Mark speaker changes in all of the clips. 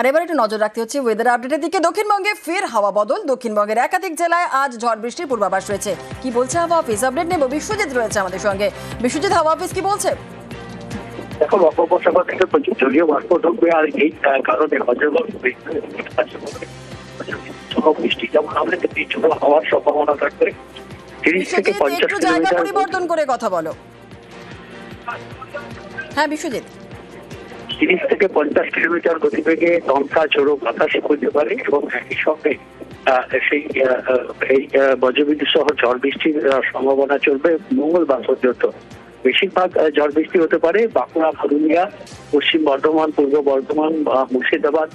Speaker 1: আর এবার একটু নজর রাখতে হচ্ছে ওয়েদার আপডেটের দিকে। দক্ষিণবঙ্গে ফের হাওয়া বদল। দক্ষিণবঙ্গের একাধিক জেলায় আজ ঝড় বৃষ্টির পূর্বাভাস রয়েছে। কি বলছে হাওয়া অফিস? আপডেট নেব, বিশ্বজিৎ রয়েছে আমাদের সঙ্গে। বিশ্বজিৎ, হাওয়া অফিস কি বলছে?
Speaker 2: দেখো, বঙ্গোপসাগর থেকে প্রচুর জলীয় বাষ্প ঢুকবে, আর এই কারণে বজ্রঝড় বৃষ্টি যেমন আমাদের তীব্র হওয়ার সম্ভাবনা থাকবে। 30 থেকে 50
Speaker 1: একটু জায়গা
Speaker 2: কিলোমিটার
Speaker 1: পরিবর্তন করে কথা বলো। হ্যাঁ বিশ্বজিৎ।
Speaker 2: 30 থেকে 50 কিলোমিটার গতিবেগে দমকা ঝোড়ো বাতাস বইতে পারে এবং একই সঙ্গে সেই এই বজ্রবিদ্যুৎ সহ ঝড় বৃষ্টির সম্ভাবনা চলবে মঙ্গলবার পর্যন্ত। বেশিরভাগ ঝড় বৃষ্টি হতে পারে বাঁকুড়া, পুরুলিয়া, পশ্চিম বর্ধমান, পূর্ব বর্ধমান, মুর্শিদাবাদ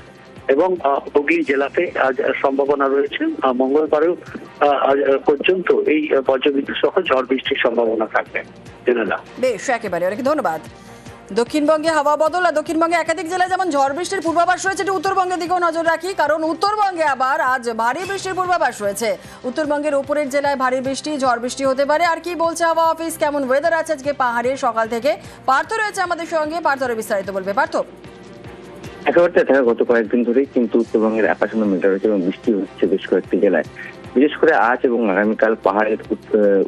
Speaker 2: এবং হুগলি জেলাতে আজ সম্ভাবনা রয়েছে। মঙ্গলবারেও আজ পর্যন্ত এই বজ্রবিদ্যুৎ সহ ঝড় বৃষ্টির সম্ভাবনা থাকবে।
Speaker 1: বেশ, একেবারে অনেক ধন্যবাদ। দক্ষিণবঙ্গে হাওয়া বদল আর দক্ষিণবঙ্গে একাধিক জেলায় যেমন ঝড় বৃষ্টির পূর্বাভাস রয়েছে, একটু উত্তরবঙ্গের দিকেও নজর রাখি, কারণ উত্তরবঙ্গে আবার আজ ভারী বৃষ্টির পূর্বাভাস রয়েছে। উত্তরবঙ্গের উপরের জেলায় ভারী বৃষ্টি, ঝড় বৃষ্টি হতে পারে। আর কি বলছে হাওয়া অফিস, কেমন ওয়েদার আছে আজকে পাহাড়ে সকাল থেকে? পার্থ রয়েছে আমাদের সঙ্গে, পার্থরে বিস্তারিত বলবে। পার্থ,
Speaker 3: একেবারে দেখা গত কয়েকদিন ধরেই কিন্তু উত্তরবঙ্গের আকাশে মেঘলা রয়েছে এবং বৃষ্টি হচ্ছে বেশ কয়েকটি জেলায়। বিশেষ করে আজ এবং আগামীকাল পাহাড়ের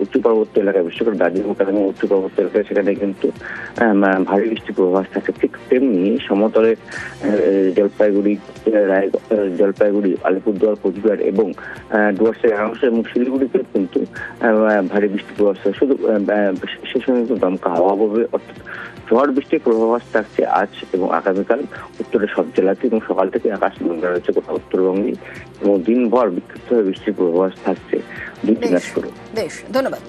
Speaker 3: উচ্চ পার্বত্য এলাকায়, বিশেষ করে দার্জিলিং এবং উচ্চ পার্বত্য এলাকায় সেখানে কিন্তু ভারী বৃষ্টির পূর্বাভাস থাকছে। ঠিক তেমনি সমতলে জলপাইগুড়ি, আলিপুরদুয়ার, কোচবিহার এবং ডুয়ার্সের একাংশ এবং শিলিগুড়িতে কিন্তু ভারী বৃষ্টির পূর্বাভাস। শুধু সেই সঙ্গে কিন্তু দমকা হাওয়া ববে, অর্থাৎ ঝড় বৃষ্টির পূর্বাভাস থাকছে আজ এবং আগামীকাল উত্তরের সব জেলাতে, এবং সকাল থেকে আকাশ মেঘলা রয়েছে গোটা উত্তরবঙ্গে এবং দিনভর বিক্ষিপ্তভাবে বৃষ্টির পূর্বাভাস থাকছে।
Speaker 1: বেশ, ধন্যবাদ।